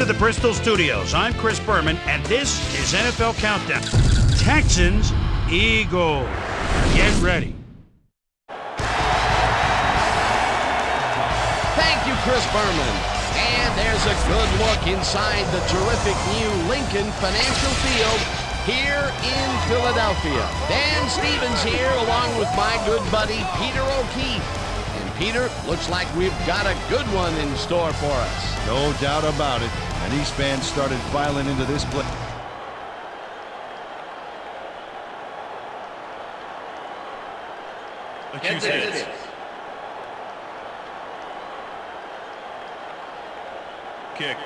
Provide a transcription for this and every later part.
the Bristol studios. I'm Chris Berman, and this is NFL Countdown. Texans, Eagles. Get ready. Thank you, Chris Berman. And there's a good look inside the terrific new Lincoln Financial Field here in Philadelphia. Dan Stevens here along with my good buddy Peter O'Keefe. And Peter, looks like we've got a good one in store for us. No doubt about it. And these fans started filing into this play. Kick.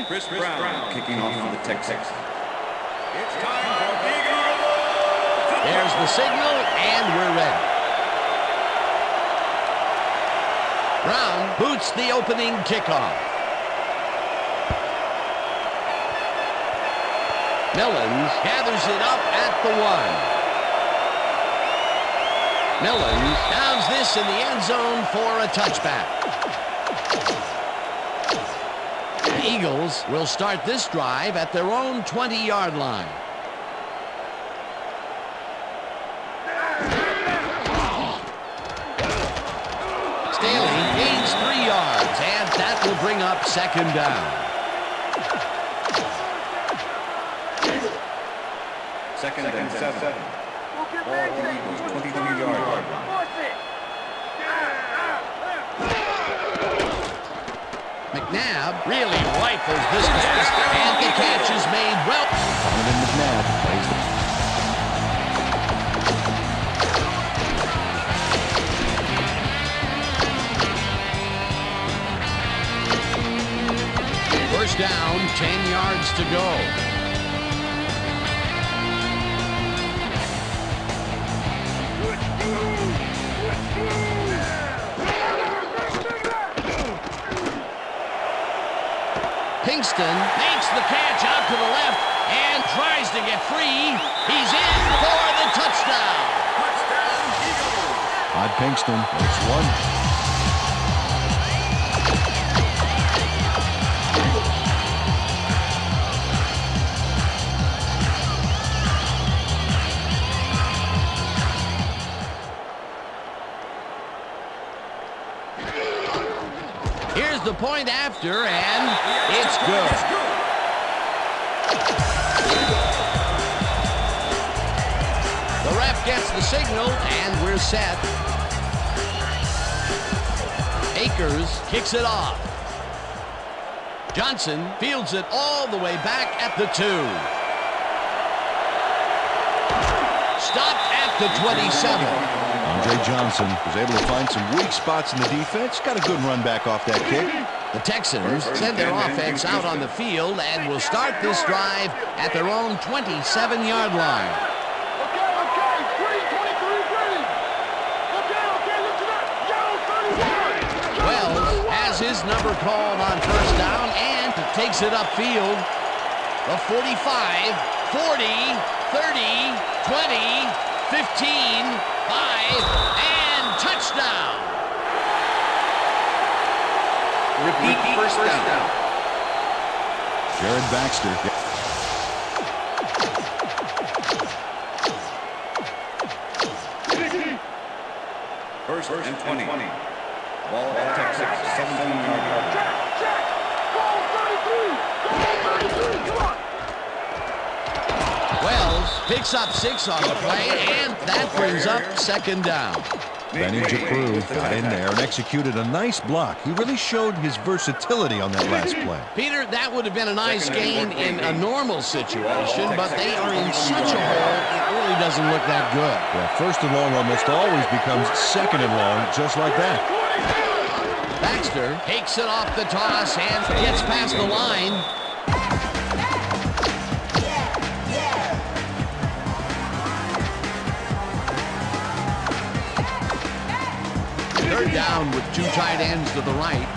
Chris Brown kicking off for the Texans. It's time for Eagles. There's the signal, and we're ready. Brown boots the opening kickoff. Millens gathers it up at the 1. Millens downs this in the end zone for a touchback. The Eagles will start this drive at their own 20-yard line. Staley gains 3 yards, and that will bring up second down. Second and 7. Ball on the Eagles, 23-yard line. McNabb really rifles this pass, and the catch is made well. Donovan McNabb plays the first down, 10 yards to go. Kingston makes the catch out to the left and tries to get free. He's in for the touchdown. Touchdown, Eagles. Todd Pinkston. It's one. Here's the point after, and it's good. The ref gets the signal, and we're set. Akers kicks it off. Johnson fields it all the way back at the 2. Stopped at the 27. Andre Johnson was able to find some weak spots in the defense. Got a good run back off that kick. The Texans send their offense out on the field and will start this drive at their own 27-yard line. Wells has his number called on first down and takes it upfield. The 45, 40, 30, 20, 15, 5, and touchdown. Repeat first down. Jared Baxter. First and 20. Ball at Texas, 17-yard line. Wells picks up 6 on the play, and that brings up second down. Benny Jakru got in there and executed a nice block. He really showed his versatility on that last play. Peter, that would have been a nice gain in a normal situation, but they are in such a hole, it really doesn't look that good. Yeah, first and long almost always becomes second and long, just like that. Baxter takes it off the toss and gets past the line. Third down with two tight ends to the right.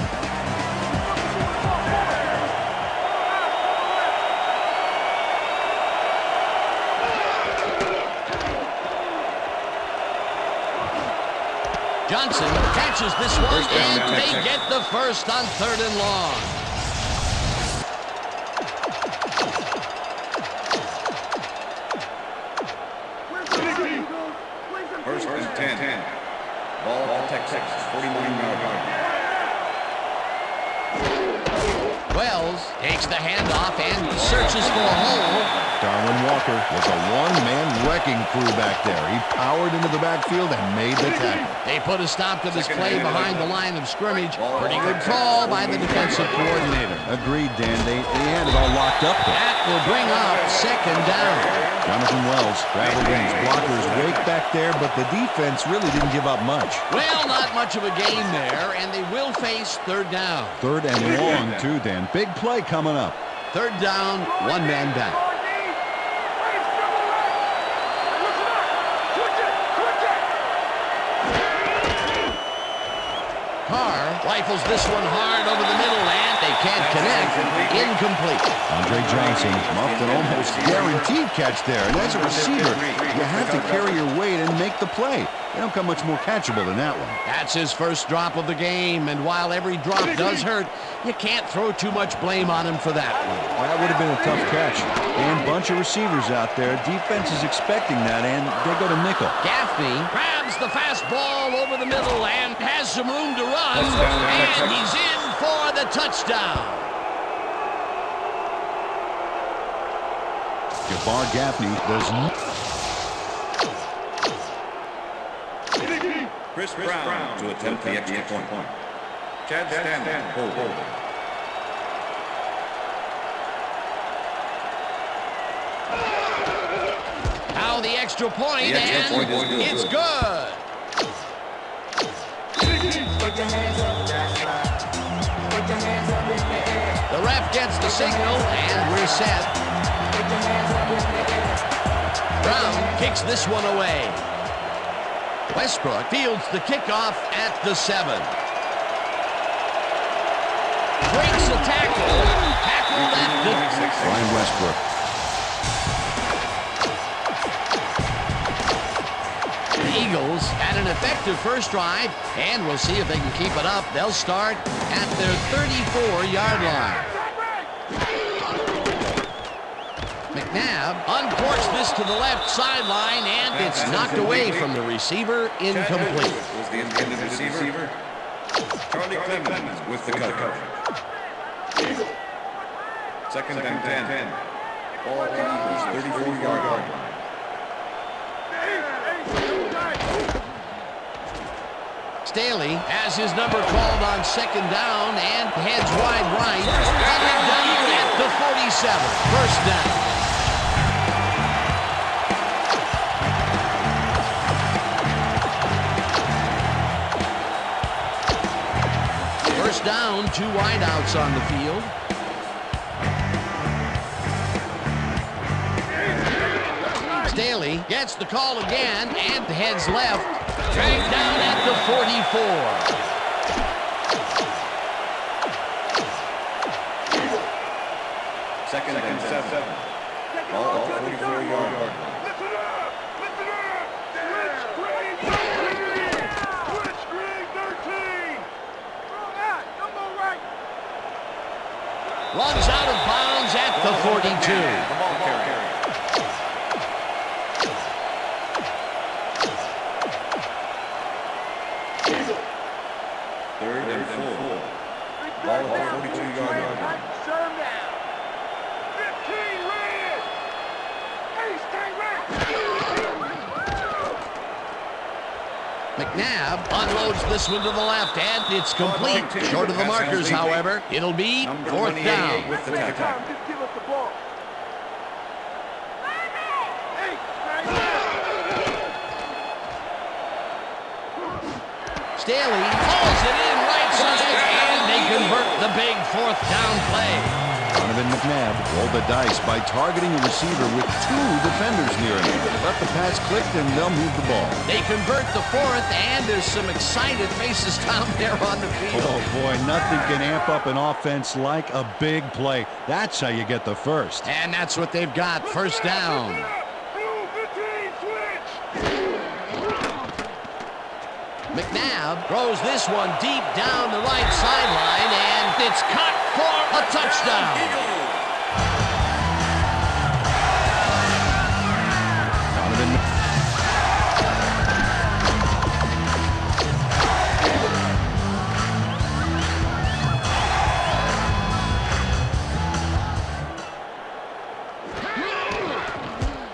Johnson catches this one, and they get the first on third and long. First and 10. Ball Texans, 49-yard line. Wells takes the handoff and searches for a hole. Darwin Walker was a one-man wrecking crew back there. He powered into the backfield and made the tackle. They put a stop to this play behind the line of scrimmage. Pretty good call by the defensive coordinator. Agreed, Dan. They had it all locked up there. That will bring up second down. Jonathan Wells traveled in his blocker's wake back there, but the defense really didn't give up much. Well, not much of a gain there, and they will face third down. Third and long, too, Dan. Big play coming up. Third down, one man back. Carr rifles this one hard over the middle, and they can't connect. Incomplete. Andre Johnson muffed an almost guaranteed catch there. And as a receiver, you have to carry your weight and make the play. They don't come much more catchable than that one. That's his first drop of the game, and while every drop does hurt, you can't throw too much blame on him for that one. That would have been a tough catch. And bunch of receivers out there. Defense is expecting that, and they go to nickel. Gaffney grabs the fastball over the middle and has some room to run, and he's in for the touchdown. Jabbar Gaffney does not. Chris Brown to attempt the extra point. Chad Stanton, hold. Now the extra point, and it's good. The ref gets the signal, and we're set. Brown kicks this one away. Westbrook fields the kickoff at the 7. Breaks a tackle. Tackled at the... Ryan Westbrook. The Eagles had an effective first drive, and we'll see if they can keep it up. They'll start at their 34-yard line. McNabb uncorks this to the left sideline, and it's knocked away from the receiver, incomplete. Was the intended receiver. Charlie Clemens with the coverage. Second and 10. Ball at the Eagles, 34-yard line. Staley has his number called on second down and heads wide right. Running down at the 47. First down. First down, two wideouts on the field. Staley gets the call again and heads left. Dragged down at the 44. Second and 7. Ball at the 44-yard line. Runs out of bounds at the 42. Third and 4. Ball at the 42-yard line. McNabb unloads this one to the left, and it's complete. Short of the markers, however. It'll be fourth down. With the tackle. Staley hauls it in right side, and they convert the big fourth down play. Donovan McNabb rolled the dice by targeting the receiver with two defenders near him. Let the pass click, and they'll move the ball. They convert the fourth, and there's some excited faces down there on the field. Oh, boy, nothing can amp up an offense like a big play. That's how you get the first. And that's what they've got, first down. McNabb throws this one deep down the right sideline, and it's caught for a touchdown. Donovan.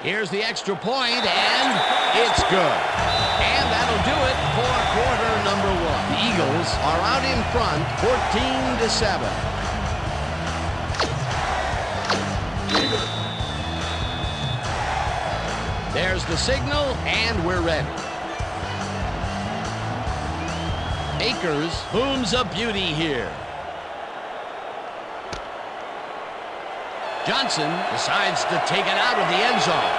Here's the extra point, and it's good. And that'll do it for quarter number one. The Eagles are out in front, 14-7. There's the signal, and we're ready. Akers booms a beauty here. Johnson decides to take it out of the end zone.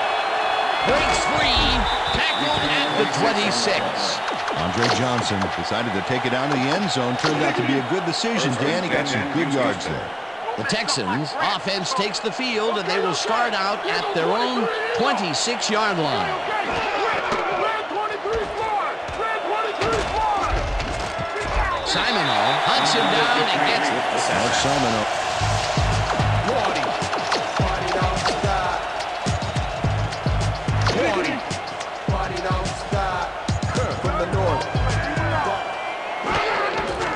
Breaks free, tackled at the 26. Andre Johnson decided to take it out of the end zone. Turned out to be a good decision, Dan. He got some good yards there. The Texans offense takes the field, and they will start out at their own 26-yard line. Simonow hunts him down and gets it. Alex Simonow.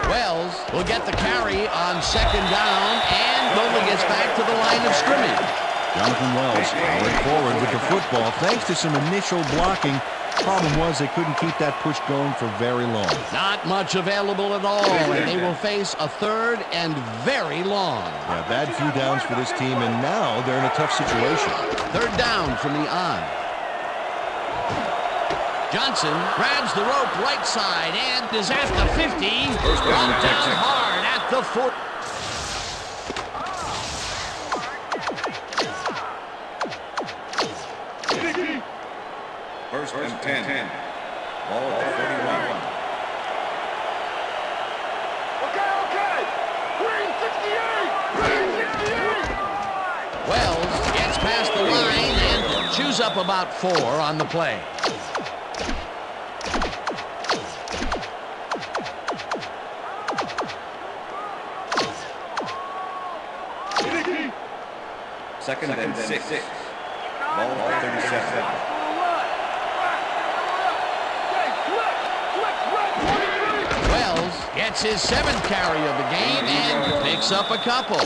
Wells will get the carry on second down and only gets back to the line of scrimmage. Jonathan Wells powering forward with the football thanks to some initial blocking. Problem was they couldn't keep that push going for very long. Not much available at all, and they will face a third and very long. Yeah, bad few downs for this team, and now they're in a tough situation. Third down from the on. Johnson grabs the rope right side and is at the 50. Brought down hard at the 40. First and 10. Ball at the 41. Okay. Green 68. Wells gets past the line and chews up about 4 on the play. Second and 6. Ball at 37. Wells gets his 7th carry of the game and picks up a couple.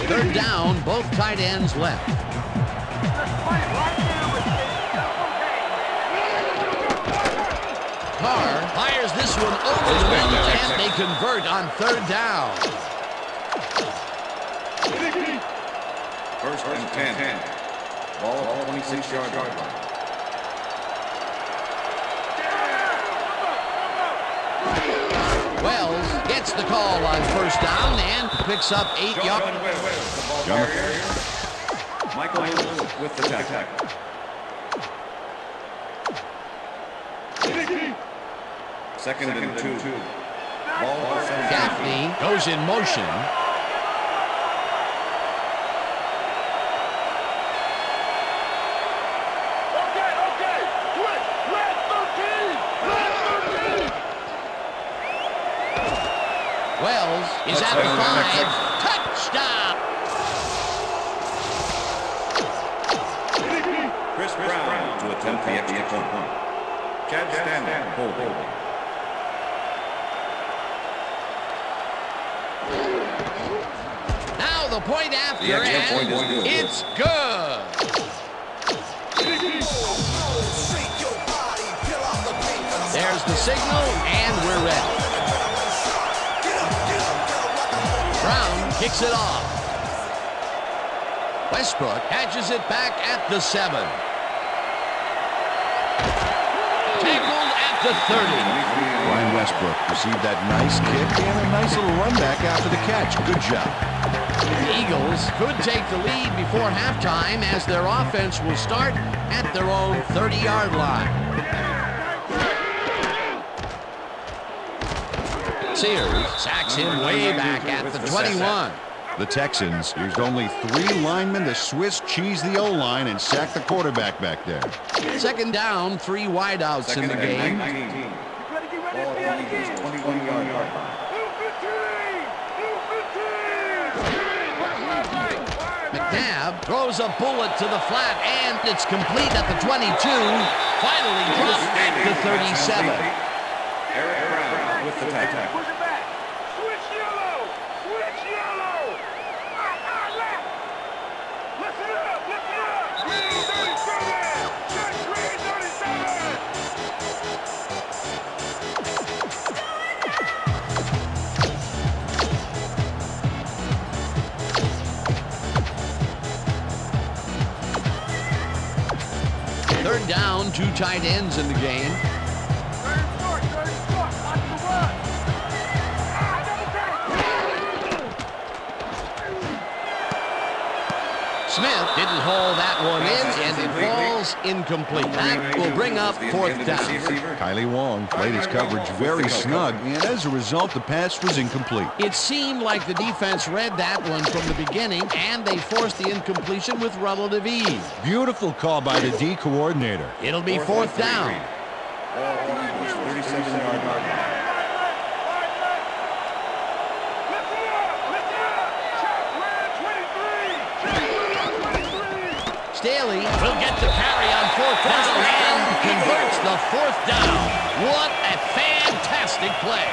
Third down, both tight ends left. Carr fires this one over the middle, and they convert on third down. First and 10. Ball at the 26-yard line. Wells gets the call on first down and picks up 8 yards. Michael Lewis with the tackle. Second and 2. Ball at 17. Gaffney goes in motion. Wells is at the 5. Touchdown! Chris Brown to attempt the extra point. Chad Stanley holding. the point after, The extra point is good. it's good. There's the signal, and we're ready. Brown kicks it off. Westbrook catches it back at the 7. Tackled at the 30. Ryan Westbrook received that nice kick and a nice little run back after the catch. Good job. The Eagles could take the lead before halftime as their offense will start at their own 30-yard line. Sears sacks him way back at the 21. The Texans used only 3 linemen to Swiss cheese the O-line and sack the quarterback back there. Second down, 3 wideouts in the game. 19. Ball at the Eagles' 21-yard line. McNabb throws a bullet to the flat, and it's complete at the 22. Finally dropped at the 37. Eric Brown with the tackle. Push it back. Switch yellow. Switch yellow. Left. Listen up. Listen up. Green 37. Check green 37. Third down, 2 tight ends in the game. Third short. Watch the run. Smith didn't haul that one in, and it falls incomplete. That will bring up 4th down. Kylie Wong played his coverage very snug, and as a result, the pass was incomplete. It seemed like the defense read that one from the beginning, and they forced the incompletion with relative ease. Beautiful call by the D coordinator. It'll be 4th down. Ball at the Eagles' 37-yard line. Staley will get the carry on 4th down and converts the 4th down. What a fantastic play.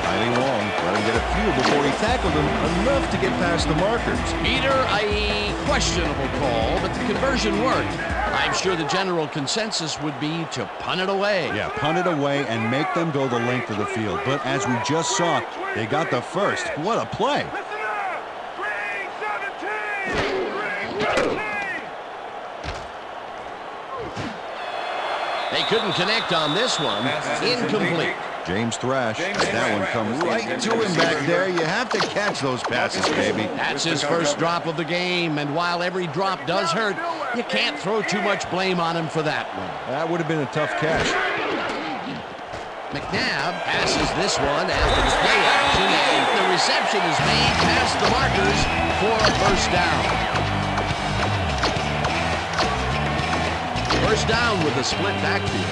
Kylie Wong let him get a few before he tackled him enough to get past the markers. Peter, a questionable call, but the conversion worked. I'm sure the general consensus would be to punt it away. Yeah, punt it away and make them go the length of the field. But as we just saw, they got the first. What a play. Listen up. Green 17. Green 17. They couldn't connect on this one. Incomplete. James Thrash had that one come right to him back there. You have to catch those passes, baby. That's his first drop of the game, and while every drop does hurt, you can't throw too much blame on him for that one. That would have been a tough catch. McNabb passes this one after the play action, and the reception is made past the markers for a first down. First down with a split backfield.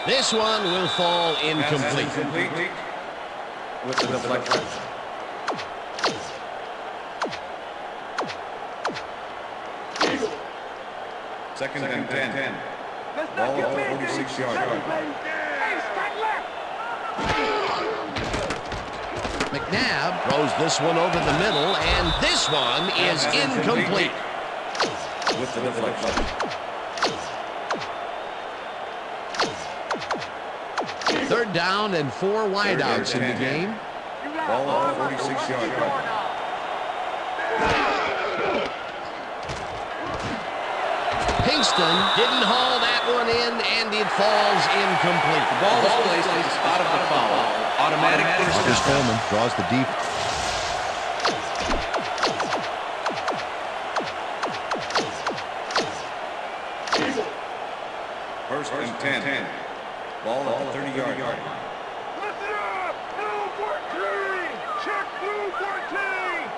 This one will fall incomplete. With the deflection. Second and 10. Ball at the 46-yard line. McNabb throws this one over the middle, and this one is incomplete. With the deflection. Third down and 4 wideouts in the game. Ball at the 46-yard line. Kingston didn't haul that one in, and it falls incomplete. The ball is placed at the spot of the foul. Automatic first Marcus down. Coleman draws the deep. First and 10. Ball at the 30-yard line. Listen up! Blue 14! Check blue 14!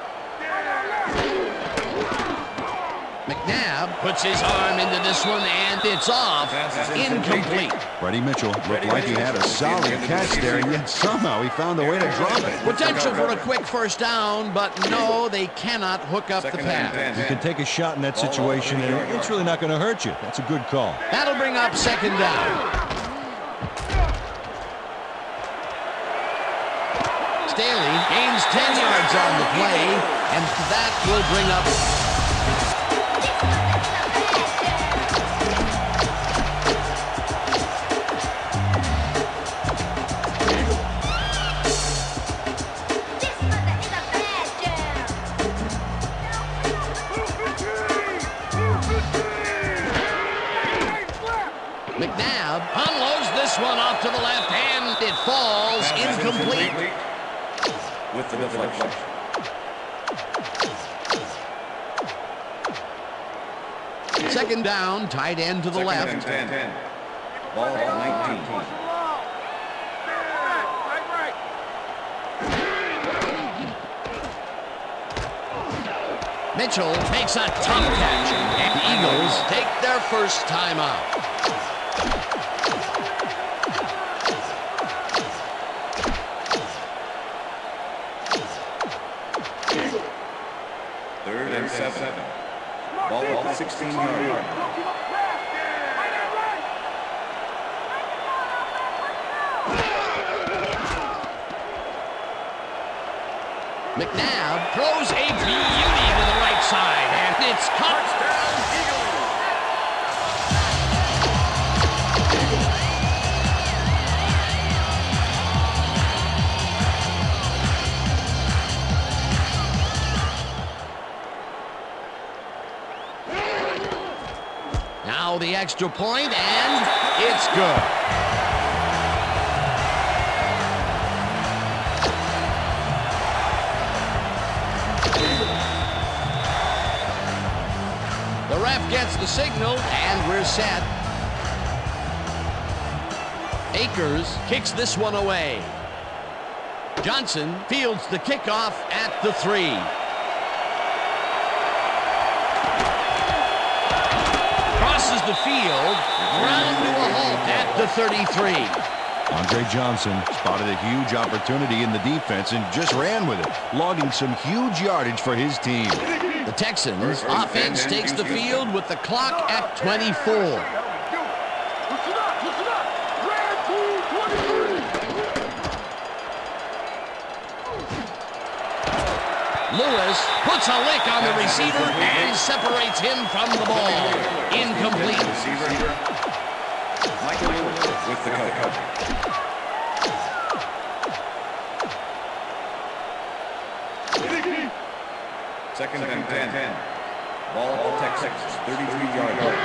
McNabb puts his arm into this one, and it's off. Incomplete. Freddie Mitchell looked like he had a solid catch there, and yet somehow he found a way to drop it. Potential for a quick first down, but no, they cannot hook up the pass. You can take a shot in that situation, and it's really not going to hurt you. That's a good call. That'll bring up second down. Staley gains 10 yards on the play, and that will bring up McNabb unloads this one off to the left, and it falls incomplete. With the deflection. Second down, tight end to the left. 10. Ball at 19. Mitchell makes a tough catch, and the Eagles take their first timeout. Third and 7. Ball at 16 yards. McNabb throws a beauty to the right side, and it's caught. Now the extra point, and it's good. The ref gets the signal, and we're set. Akers kicks this one away. Johnson fields the kickoff at the 3. Crosses the field, ground to a halt at the 33. Andre Johnson spotted a huge opportunity in the defense and just ran with it, logging some huge yardage for his team. The Texans offense takes the field with the clock at 24. Lewis puts a lick on the receiver and separates him from the ball. Incomplete. Michael with the cover. Second and 10. Ball Texans, 33-yard line.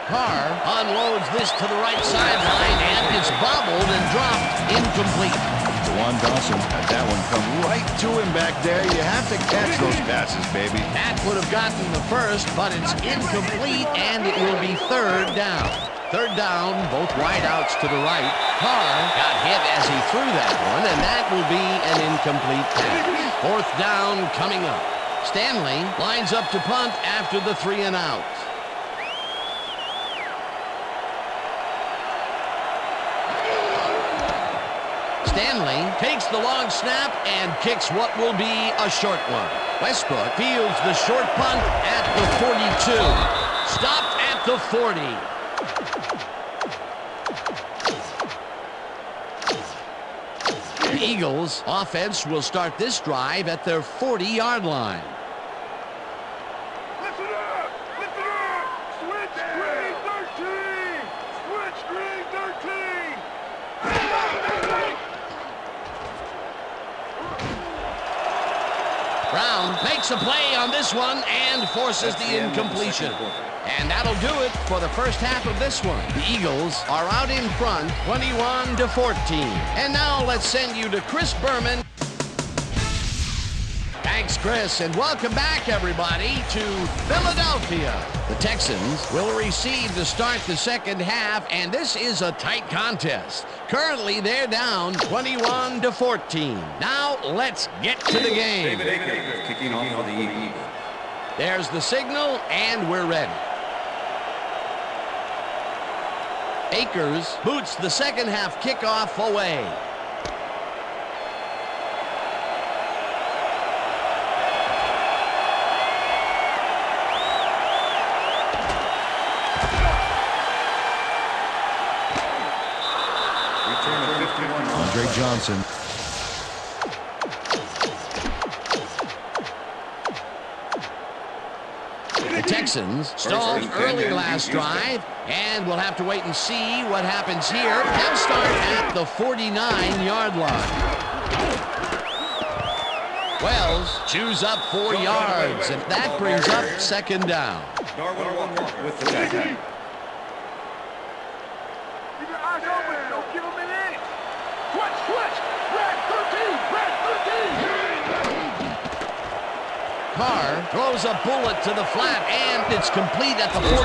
Carr unloads this to the right sideline, and it's bobbled and dropped. Incomplete. Juwan Dawson had that one come right to him back there. You have to catch those passes, baby. That would have gotten the first, but it's incomplete, and it will be third down. Third down, both wideouts to the right. Carr got hit as he threw that one, and that will be an incomplete pass. Fourth down coming up. Stanley lines up to punt after the 3 and out. Stanley takes the long snap and kicks what will be a short one. Westbrook fields the short punt at the 42. Stopped at the 40. The Eagles offense will start this drive at their 40-yard line. Listen up! Listen up! Switch screen 13! Switch screen 13! Brown makes a play on this one and forces the incompletion. And that'll do it for the first half of this one. The Eagles are out in front, 21-14. And now let's send you to Chris Berman. Thanks, Chris, and welcome back, everybody, to Philadelphia. The Texans will receive to start the second half, and this is a tight contest. Currently, they're down 21-14. Now, let's get to the game. David Akers kicking off for the Eagles. There's the signal, and we're ready. Akers boots the second half kickoff away. Andre Johnson. The Texans stalled early last drive, and we'll have to wait and see what happens here. They'll start at the 49-yard line. Wells chews up 4 yards, and that brings up second down. Darwin Walker with the tackle. Keep your eyes open. Don't give them an inch. Switch. Red 13. Red 13. Carr throws a bullet to the flat, and it's complete at the 43.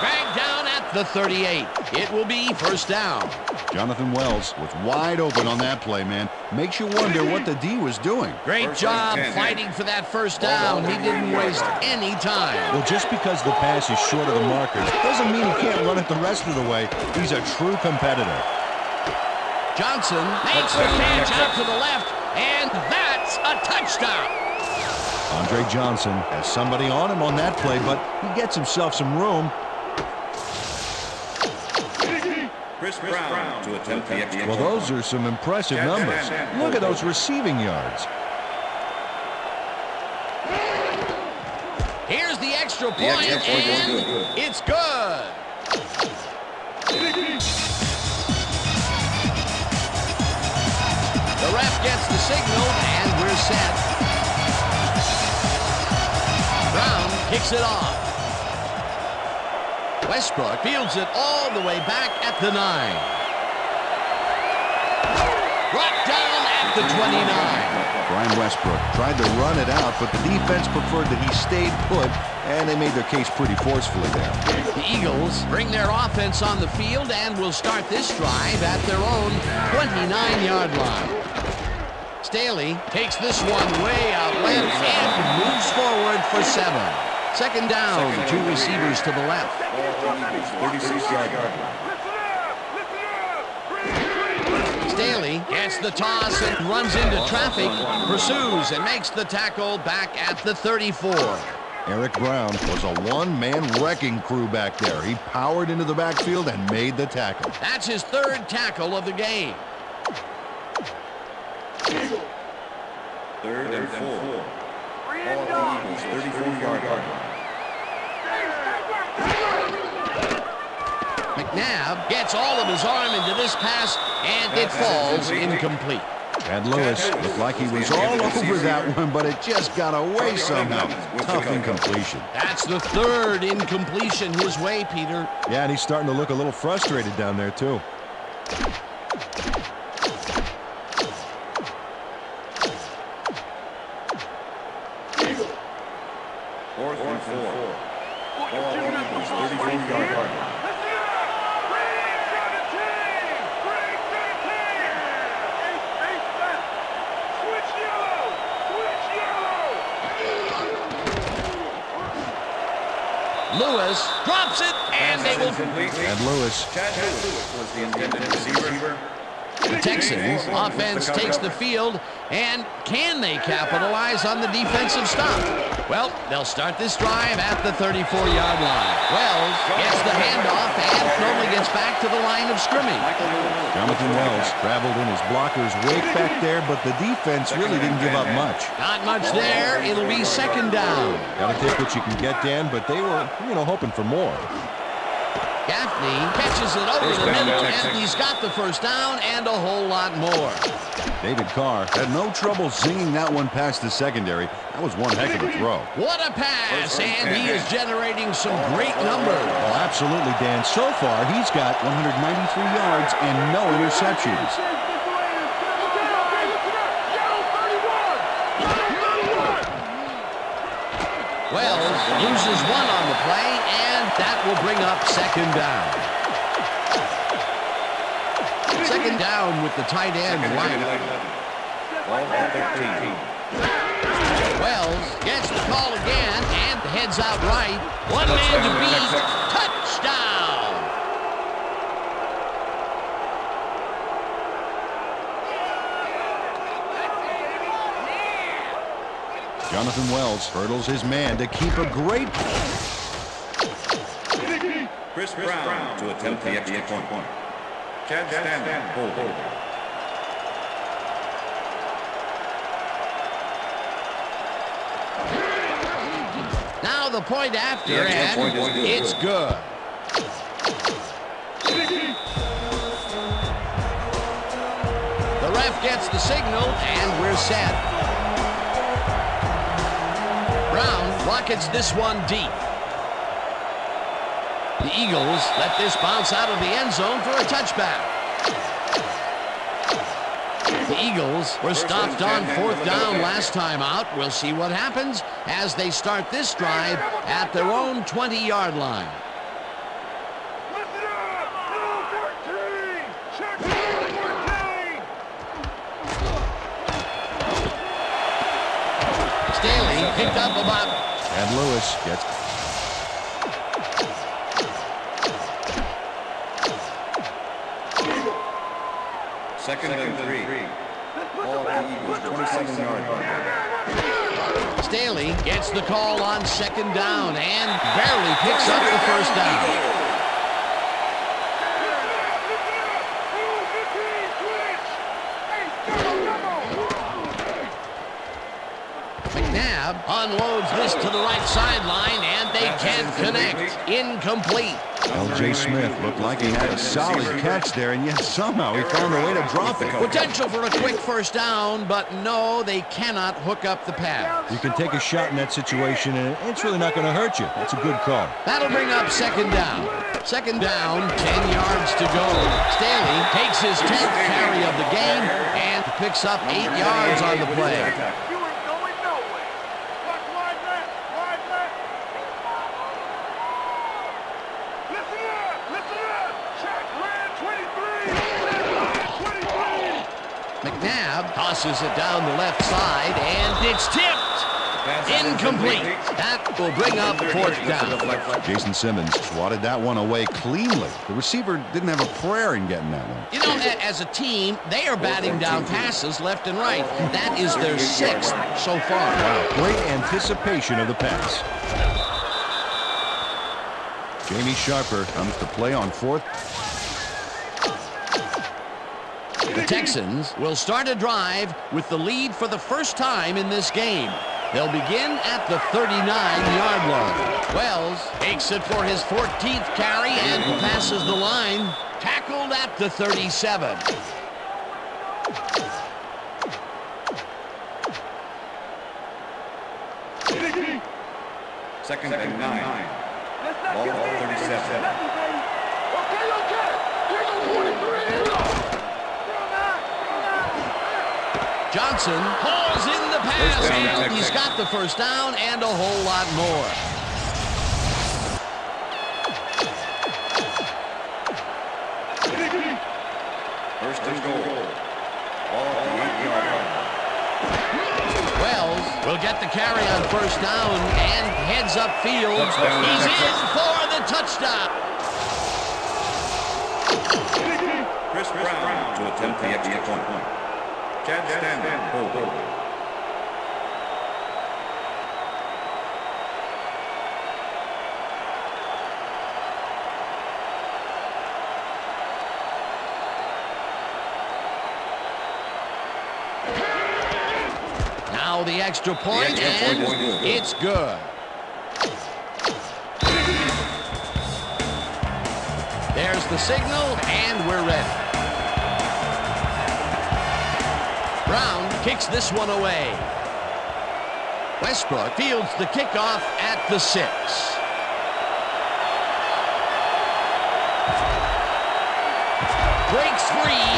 Dragged down at the 38. It will be first down. Jonathan Wells was wide open on that play, man. Makes you wonder what the D was doing. Great job fighting for that first down. He didn't waste any time. Well, just because the pass is short of the markers doesn't mean he can't run it the rest of the way. He's a true competitor. Johnson makes the catch out to the left, and that's a touchdown. Andre Johnson has somebody on him on that play, but he gets himself some room. Chris Brown to attempt the extra. Well, those are some impressive numbers. Look at those receiving yards. Here's the extra point, and it's good. The ref gets the signal, and we're set. Brown kicks it off. Westbrook fields it all the way back at the 9. Brought down at the 29. Brian Westbrook tried to run it out, but the defense preferred that he stayed put, and they made their case pretty forcefully there. The Eagles bring their offense on the field and will start this drive at their own 29-yard line. Staley takes this one way out left and moves forward for 7. Second down, 2 receivers to the left. 36-yard line. Staley gets the toss and runs into traffic, pursues and makes the tackle back at the 34. Eric Brown was a one-man wrecking crew back there. He powered into the backfield and made the tackle. That's his 3rd tackle of the game. 3rd and 4. All Eagles, 34-yard line. McNabb gets all of his arm into this pass, and it falls incomplete. And Lewis looked like he was all over that one, but it just got away somehow. Tough incompletion. That's the 3rd incompletion his way, Peter. Yeah, and he's starting to look a little frustrated down there, too. Fourth and 4. All Eagles, 34-yard line. Lewis drops it, and they will. And Lewis. Chad Lewis was the intended receiver. The Texans offense takes the field, and can they capitalize on the defensive stop? Well, they'll start this drive at the 34-yard line. Wells gets the handoff and only gets back to the line of scrimmage. Jonathan Wells traveled in his blocker's wake back there, but the defense really didn't give up much. Not much there. It'll be second down. Got to take what you can get, Dan, but they were, hoping for more. Gaffney catches it over the middle, and he's got the first down and a whole lot more. David Carr had no trouble zinging that one past the secondary. That was one heck of a throw. What a pass, and he is generating some great numbers. Well, absolutely, Dan. So far, he's got 193 yards and no interceptions. Wells loses one on the play, and that will bring up second down. Second down with the tight end right. Ball at 13. Wells gets the call again and heads out right. One man to beat. Touchdown! Jonathan Wells hurdles his man to keep a great... Chris Brown to attempt the extra point. Chad Stanton, hold. Now the point after, and it's good. The ref gets the signal, and we're set. Brown rockets this one deep. The Eagles let this bounce out of the end zone for a touchback. The Eagles were stopped on fourth down last time out. We'll see what happens as they start this drive at their own 20-yard line. Listen up! Number 14! Check number 14! Staley picked up about... And Lewis gets... Second and 3. Ball at the Eagles, 27-yard line. Staley gets the call on second down and barely picks up the first down. McNabb unloads this to the right sideline, and they can't connect. Incomplete. L.J. Smith looked like he had a solid catch there, and yet somehow he found a way to drop it. Potential for a quick first down, but no, they cannot hook up the pass. You can take a shot in that situation, and it's really not going to hurt you. That's a good call. That'll bring up second down. Second down, 10 yards to go. Staley takes his 10th carry of the game and picks up 8 yards on the play. You ain't going nowhere. Watch wide left, wide left. Listen up. Check red 23. 23. McNabb tosses it down the left side, and it's tipped. Incomplete. That will bring up fourth down. Jason Simmons swatted that one away cleanly. The receiver didn't have a prayer in getting that one. You know, as a team, they are batting down passes left and right. That is their 6th so far. Wow, great anticipation of the pass. Jamie Sharper comes to play on fourth. The Texans will start a drive with the lead for the first time in this game. They'll begin at the 39-yard line. Wells takes it for his 14th carry and passes the line. Tackled at the 37. Second and 9. Let's not Ball get at big. 37. Okay. Here goes 23. Johnson hauls in the pass, and he's got the first down and a whole lot more. First and goal. Ball at the 8-yard line. Wells will get the carry on first down and heads upfield. Touchdown, He's Texas. in for the touchdown. Chris Brown to attempt the extra point. Chad Stanton, hold. Now the extra point, and it's good. There's the signal, and we're ready. Brown kicks this one away. Westbrook fields the kickoff at the 6. Breaks free.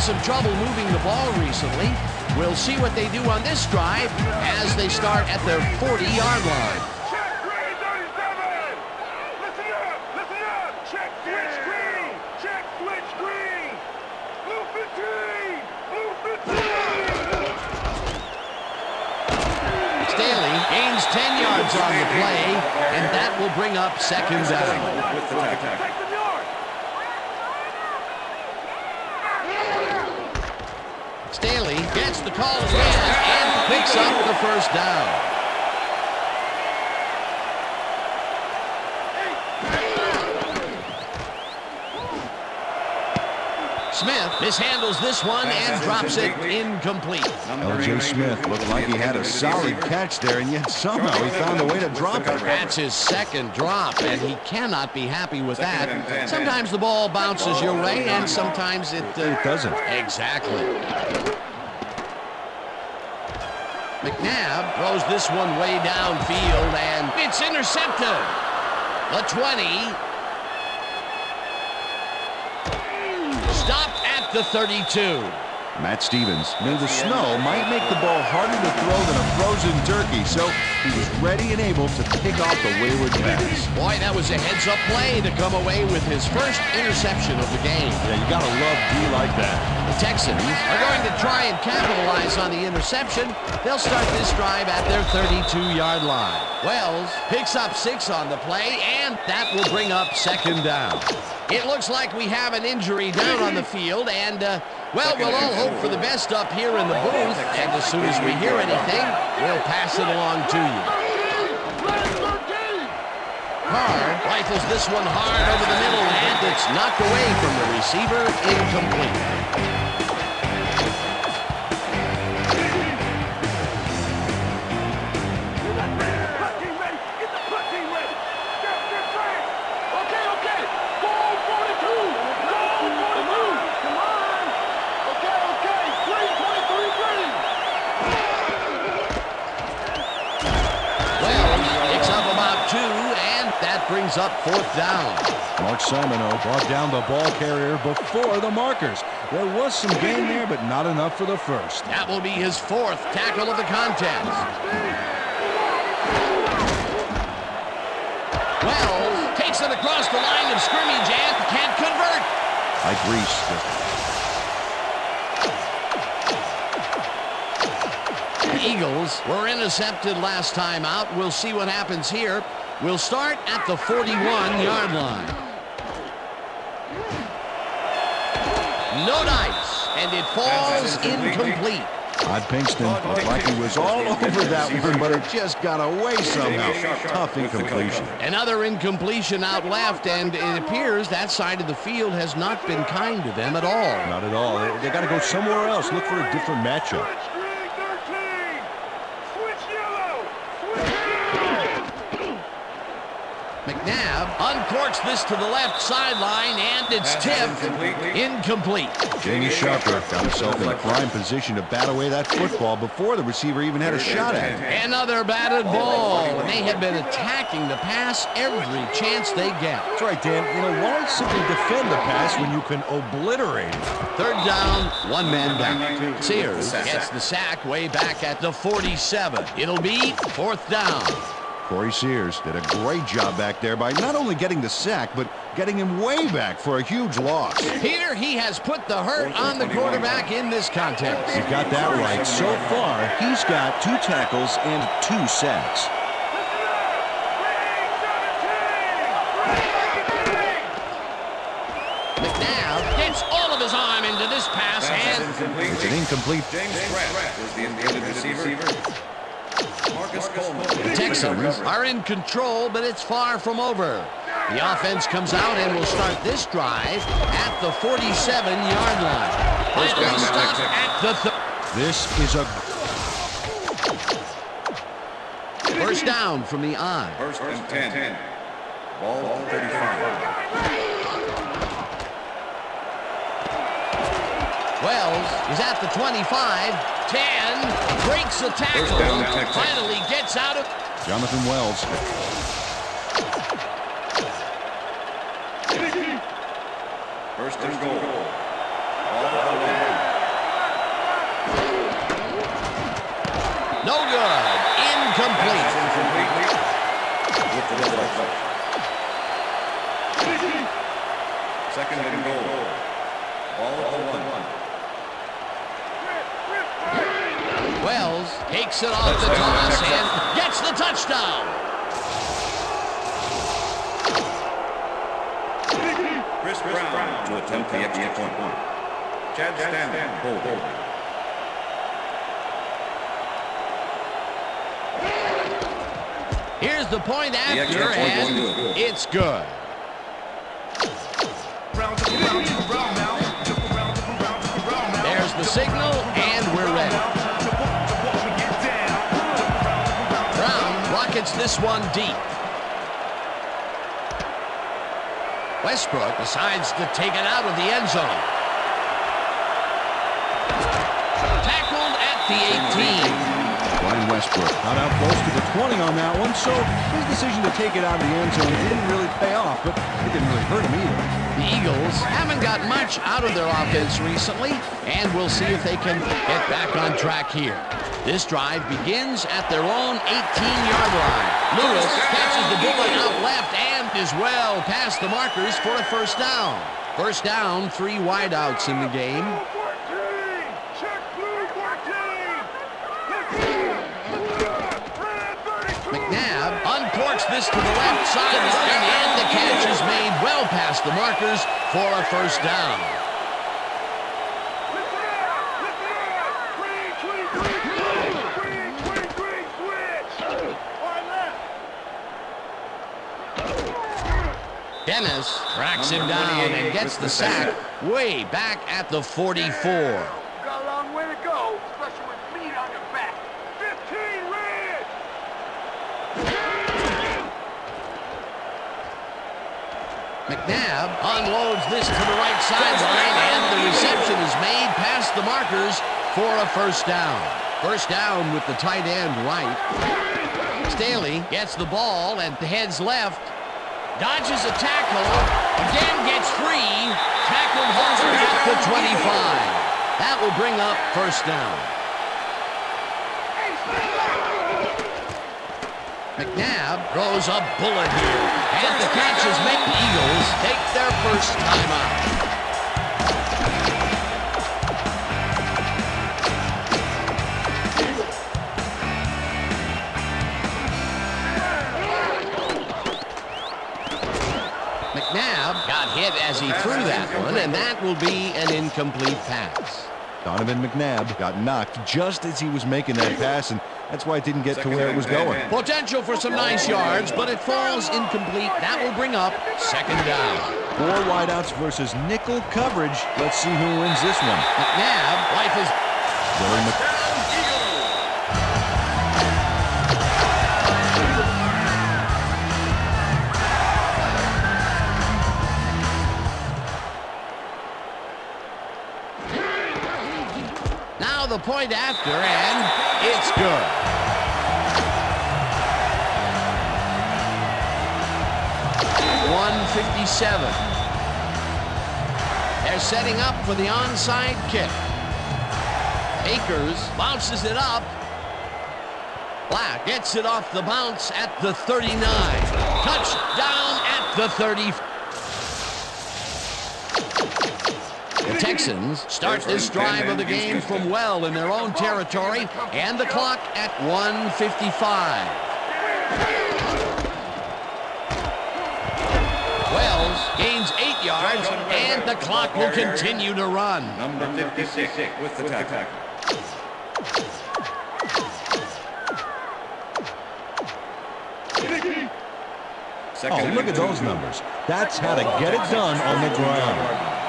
some trouble moving the ball recently. We'll see what they do on this drive as they start at their 40-yard line. Check green 37. Listen up. Listen up. Check switch green. Check switch green. Blue 15. Blue 15. Staley gains 10 yards on the play, and that will bring up second down. With the tackle. Take the yard. Staley gets the call again and picks up the first down. Smith mishandles this one and drops it incomplete. L.J. Smith looked like he had a solid catch there, and yet somehow he found a way to drop it. That's his second drop, and he cannot be happy with that. Sometimes the ball bounces your way, and sometimes it doesn't. Exactly. McNabb throws this one way downfield, and it's intercepted. The 20. Stopped at the 32. Matt Stevens knew the snow might make the ball harder to throw than a frozen turkey, so he was ready and able to pick off the wayward pass. Boy, that was a heads-up play to come away with his first interception of the game. Yeah, you gotta love D like that. The Texans are going to try and capitalize on the interception. They'll start this drive at their 32-yard line. Wells picks up 6 on the play, and that will bring up second down. It looks like we have an injury down on the field, and, well, we'll all hope for the best up here in the booth, and as soon as we hear anything, we'll pass it along to you. Carr rifles this one hard over the middle, and it's knocked away from the receiver, incomplete. Brings up fourth down. Mark Simoneau brought down the ball carrier before the markers. There was some gain there, but not enough for the first. That will be his 4th tackle of the contest. Wells takes it across the line of scrimmage and can't convert. Like Reese. The Eagles were intercepted last time out. We'll see what happens here. We'll start at the 41-yard line. No dice, and it falls incomplete. Todd Pinkston looked like he was all over that one, but it just got away somehow. Tough incompletion. Another incompletion out left, and it appears that side of the field has not been kind to them at all. Not at all. They got to go somewhere else. Look for a different matchup. McNabb uncorks this to the left sideline, and it's tipped incomplete. Jamie Sharper found himself in a prime position to bat away that football before the receiver even had a shot at it. Another batted ball, and they have been attacking the pass every chance they get. That's right, Dan. You know, why simply defend the pass when you can obliterate it? Third down, 1 man down. Sears gets the sack way back at the 47. It'll be 4th down. Corey Sears did a great job back there by not only getting the sack, but getting him way back for a huge loss. Here he has put the hurt on the quarterback in this contest. You got that right. So far, he's got 2 tackles and 2 sacks. McNabb gets all of his arm into this pass, and It's an incomplete. James Pratt was the intended receiver. Marcus Coleman. the Texans are in control, but it's far from over. The offense comes out and will start this drive at the 47-yard line. Finally stopped at the This is a first down from the I. First and 10. Ball 35. Wells is at the 25, 10, breaks a tackle, finally gets out of... Jonathan Wells. First and goal. No good. Incomplete. Second and goal. Ball at the 1. Wells takes it off the toss and gets the touchdown. Chris Brown to attempt the extra point. Chad Stanley, hold. Here's the point after, and it's good. There's the signal, and we're ready. Brown rockets this one deep. Westbrook decides to take it out of the end zone. Tackled at the 18. Brian Westbrook got out close to the 20 on that one, so his decision to take it out of the end zone didn't really pay off, but it didn't really hurt him either. The Eagles haven't got much out of their offense recently, and we'll see if they can get back on track here. This drive begins at their own 18-yard line. Lewis catches the bullet out left and is well past the markers for a first down. First down, 3 wideouts in the game. McNabb uncorks this to the left sideline, and the catch is made well past the markers for a first down. Dennis tracks him down and gets the sack way back at the 44. Got a long way to go, especially with meat on your back. 15 red! McNabb unloads this to the right sideline, and the reception is made past the markers for a first down. First down with the tight end right. Staley gets the ball and heads left. Dodges a tackle. Again gets free. Tackled hard at the 25. That will bring up first down. McNabb throws a bullet here, and the catch is made. The Eagles take their first timeout. McNabb got hit as he threw that one, and that will be an incomplete pass. Donovan McNabb got knocked just as he was making that pass, and that's why it didn't get to where it was going. Potential for some nice yards, but it falls incomplete. That will bring up second down. 4 wideouts versus nickel coverage. Let's see who wins this one. McNabb, life is... Now the point after, and it's good. .157. They're setting up for the onside kick. Akers bounces it up. Black gets it off the bounce at the 39. Touchdown at the 30. The Texans start this drive of the game from well in their own territory, and the clock at 1:55. Wells gains 8 yards, and the clock will continue to run. Number 56 with the tackle. Oh, look at those numbers. That's how to get it done on the ground.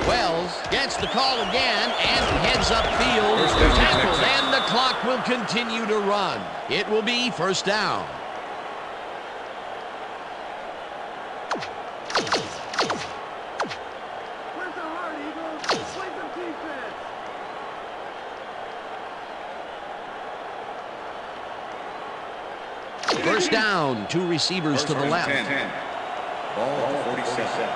Wells gets the call again and heads upfield. Tackled, and the clock will continue to run. It will be first down. Where's the heart, Eagles? Play some defense. First down, 2 receivers to the left. 10. Ball 47.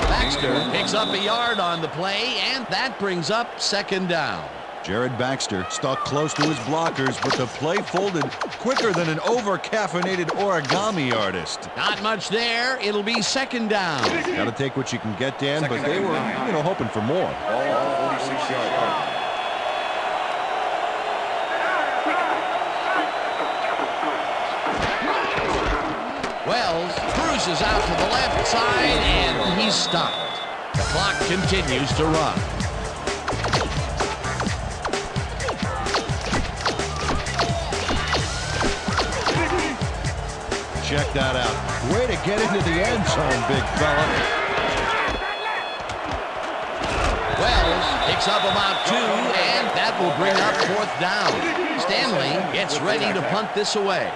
Baxter picks up a yard on the play, and that brings up second down. Jared Baxter stuck close to his blockers, but the play folded quicker than an over-caffeinated origami artist. Not much there. It'll be second down. Got to take what you can get, Dan, but they were, hoping for more. Ball 46 yards. Wells cruises out to the left side, and he's stopped. The clock continues to run. Check that out. Way to get into the end zone, big fella. Wells picks up about 2, and that will bring up fourth down. Stanley gets ready to punt this away.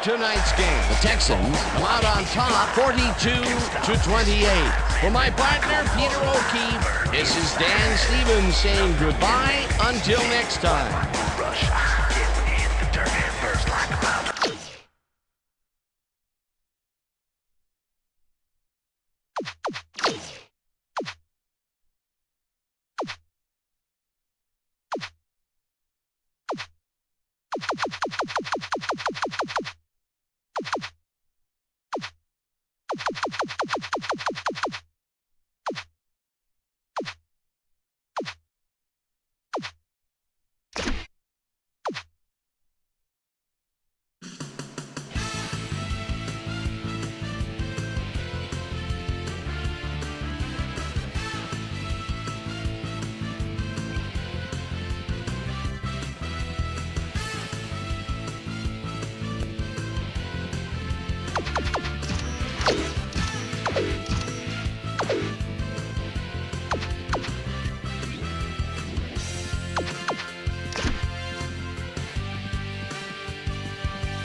Tonight's game. The Texans come out on top 42-28. For my partner, Peter O'Keefe, this is Dan Stevens saying goodbye until next time.